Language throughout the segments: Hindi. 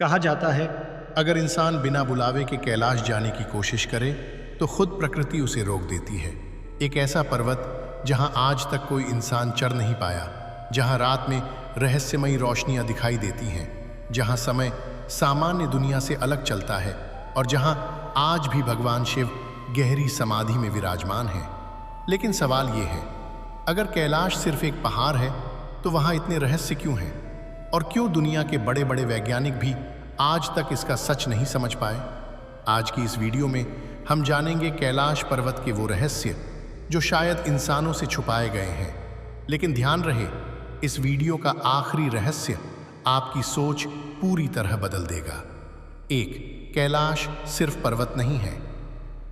कहा जाता है, अगर इंसान बिना बुलावे के कैलाश जाने की कोशिश करे तो खुद प्रकृति उसे रोक देती है। एक ऐसा पर्वत जहां आज तक कोई इंसान चढ़ नहीं पाया, जहां रात में रहस्यमयी रोशनियां दिखाई देती हैं, जहां समय सामान्य दुनिया से अलग चलता है और जहां आज भी भगवान शिव गहरी समाधि में विराजमान हैं। लेकिन सवाल ये है, अगर कैलाश सिर्फ एक पहाड़ है तो वहां इतने रहस्य क्यों हैं? और क्यों दुनिया के बड़े बड़े वैज्ञानिक भी आज तक इसका सच नहीं समझ पाए? आज की इस वीडियो में हम जानेंगे कैलाश पर्वत के वो रहस्य जो शायद इंसानों से छुपाए गए हैं। लेकिन ध्यान रहे, इस वीडियो का आखिरी रहस्य आपकी सोच पूरी तरह बदल देगा। 1. कैलाश सिर्फ पर्वत नहीं है।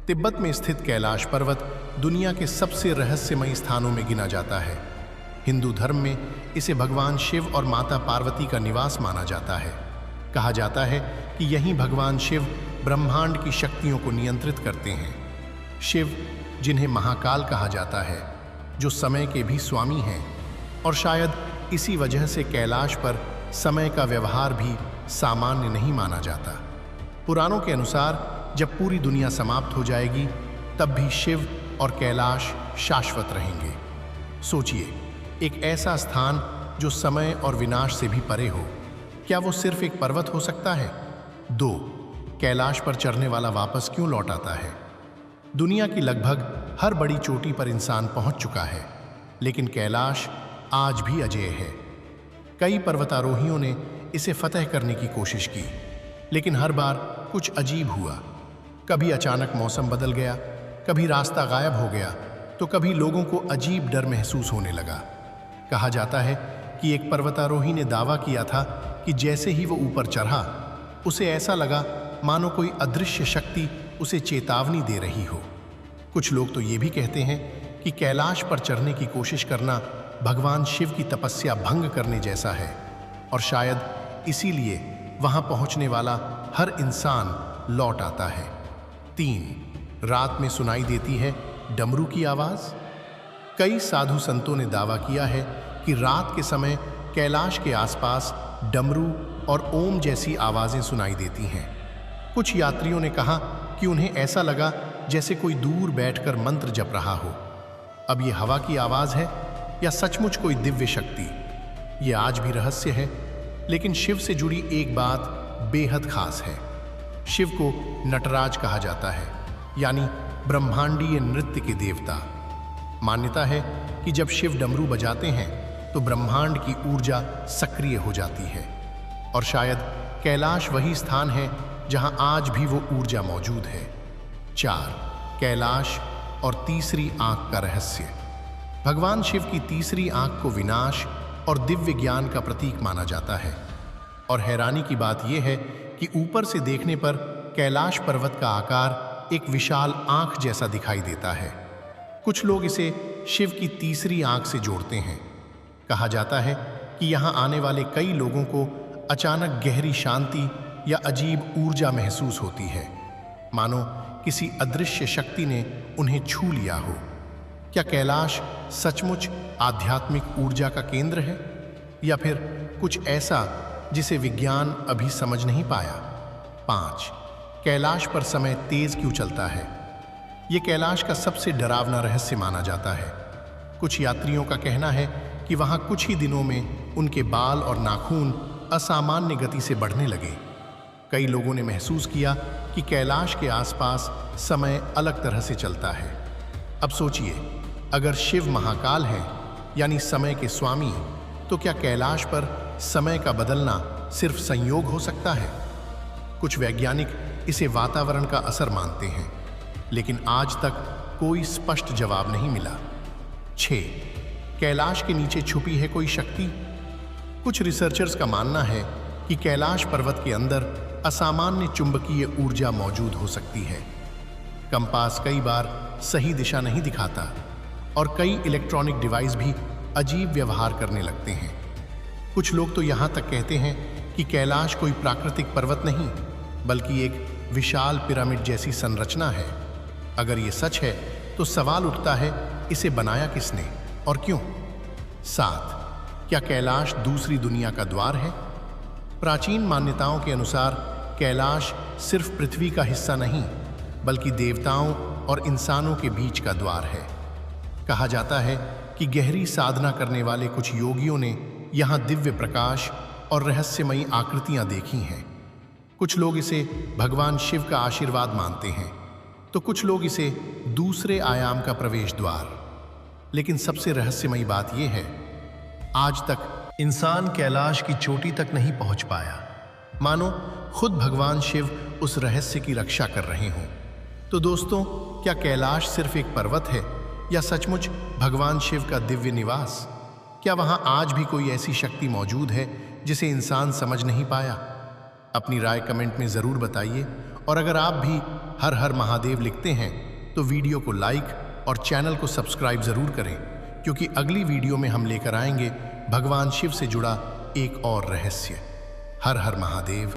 तिब्बत में स्थित कैलाश पर्वत दुनिया के सबसे रहस्यमयी स्थानों में गिना जाता है। हिंदू धर्म में इसे भगवान शिव और माता पार्वती का निवास माना जाता है। कहा जाता है कि यहीं भगवान शिव ब्रह्मांड की शक्तियों को नियंत्रित करते हैं। शिव, जिन्हें महाकाल कहा जाता है, जो समय के भी स्वामी हैं, और शायद इसी वजह से कैलाश पर समय का व्यवहार भी सामान्य नहीं माना जाता। पुराणों के अनुसार जब पूरी दुनिया समाप्त हो जाएगी तब भी शिव और कैलाश शाश्वत रहेंगे। सोचिए, एक ऐसा स्थान जो समय और विनाश से भी परे हो, क्या वो सिर्फ एक पर्वत हो सकता है? 2. कैलाश पर चढ़ने वाला वापस क्यों लौट आता है? दुनिया की लगभग हर बड़ी चोटी पर इंसान पहुंच चुका है, लेकिन कैलाश आज भी अजेय है। कई पर्वतारोहियों ने इसे फतह करने की कोशिश की, लेकिन हर बार कुछ अजीब हुआ। कभी अचानक मौसम बदल गया, कभी रास्ता गायब हो गया, तो कभी लोगों को अजीब डर महसूस होने लगा। कहा जाता है कि एक पर्वतारोही ने दावा किया था कि जैसे ही वो ऊपर चढ़ा, उसे ऐसा लगा मानो कोई अदृश्य शक्ति उसे चेतावनी दे रही हो। कुछ लोग तो ये भी कहते हैं कि कैलाश पर चढ़ने की कोशिश करना भगवान शिव की तपस्या भंग करने जैसा है, और शायद इसीलिए वहां पहुंचने वाला हर इंसान लौट आता है। 3. रात में सुनाई देती है डमरू की आवाज। कई साधु संतों ने दावा किया है कि रात के समय कैलाश के आसपास डमरू और ओम जैसी आवाजें सुनाई देती हैं। कुछ यात्रियों ने कहा कि उन्हें ऐसा लगा जैसे कोई दूर बैठकर मंत्र जप रहा हो। अब ये हवा की आवाज है या सचमुच कोई दिव्य शक्ति? ये आज भी रहस्य है, लेकिन शिव से जुड़ी एक बात बेहद खास है। शिव को नटराज कहा जाता है, यानी ब्रह्मांडीय नृत्य के देवता। मान्यता है कि जब शिव डमरू बजाते हैं तो ब्रह्मांड की ऊर्जा सक्रिय हो जाती है, और शायद कैलाश वही स्थान है जहां आज भी वो ऊर्जा मौजूद है। 4. कैलाश और तीसरी आंख का रहस्य। भगवान शिव की तीसरी आंख को विनाश और दिव्य ज्ञान का प्रतीक माना जाता है, और हैरानी की बात यह है कि ऊपर से देखने पर कैलाश पर्वत का आकार एक विशाल आंख जैसा दिखाई देता है। कुछ लोग इसे शिव की तीसरी आंख से जोड़ते हैं। कहा जाता है कि यहाँ आने वाले कई लोगों को अचानक गहरी शांति या अजीब ऊर्जा महसूस होती है, मानो किसी अदृश्य शक्ति ने उन्हें छू लिया हो। क्या कैलाश सचमुच आध्यात्मिक ऊर्जा का केंद्र है, या फिर कुछ ऐसा जिसे विज्ञान अभी समझ नहीं पाया? 5. कैलाश पर समय तेज क्यों चलता है? ये कैलाश का सबसे डरावना रहस्य माना जाता है। कुछ यात्रियों का कहना है कि वहां कुछ ही दिनों में उनके बाल और नाखून असामान्य गति से बढ़ने लगे। कई लोगों ने महसूस किया कि कैलाश के आसपास समय अलग तरह से चलता है। अब सोचिए, अगर शिव महाकाल है, यानी समय के स्वामी, तो क्या कैलाश पर समय का बदलना सिर्फ संयोग हो सकता है? कुछ वैज्ञानिक इसे वातावरण का असर मानते हैं, लेकिन आज तक कोई स्पष्ट जवाब नहीं मिला। 6. कैलाश के नीचे छुपी है कोई शक्ति? कुछ रिसर्चर्स का मानना है कि कैलाश पर्वत के अंदर असामान्य चुंबकीय ऊर्जा मौजूद हो सकती है। कंपास कई बार सही दिशा नहीं दिखाता, और कई इलेक्ट्रॉनिक डिवाइस भी अजीब व्यवहार करने लगते हैं। कुछ लोग तो यहाँ तक कहते हैं कि कैलाश कोई प्राकृतिक पर्वत नहीं, बल्कि एक विशाल पिरामिड जैसी संरचना है। अगर ये सच है तो सवाल उठता है, इसे बनाया किसने और क्यों? 7. क्या कैलाश दूसरी दुनिया का द्वार है? प्राचीन मान्यताओं के अनुसार कैलाश सिर्फ पृथ्वी का हिस्सा नहीं, बल्कि देवताओं और इंसानों के बीच का द्वार है। कहा जाता है कि गहरी साधना करने वाले कुछ योगियों ने यहाँ दिव्य प्रकाश और रहस्यमयी आकृतियां देखी हैं। कुछ लोग इसे भगवान शिव का आशीर्वाद मानते हैं, तो कुछ लोग इसे दूसरे आयाम का प्रवेश द्वार। लेकिन सबसे रहस्यमयी बात यह है, आज तक इंसान कैलाश की चोटी तक नहीं पहुंच पाया, मानो खुद भगवान शिव उस रहस्य की रक्षा कर रहे हों। तो दोस्तों, क्या कैलाश सिर्फ एक पर्वत है या सचमुच भगवान शिव का दिव्य निवास? क्या वहां आज भी कोई ऐसी शक्ति मौजूद है जिसे इंसान समझ नहीं पाया? अपनी राय कमेंट में जरूर बताइए, और अगर आप भी हर हर महादेव लिखते हैं तो वीडियो को लाइक और चैनल को सब्सक्राइब जरूर करें, क्योंकि अगली वीडियो में हम लेकर आएंगे भगवान शिव से जुड़ा एक और रहस्य। हर हर महादेव।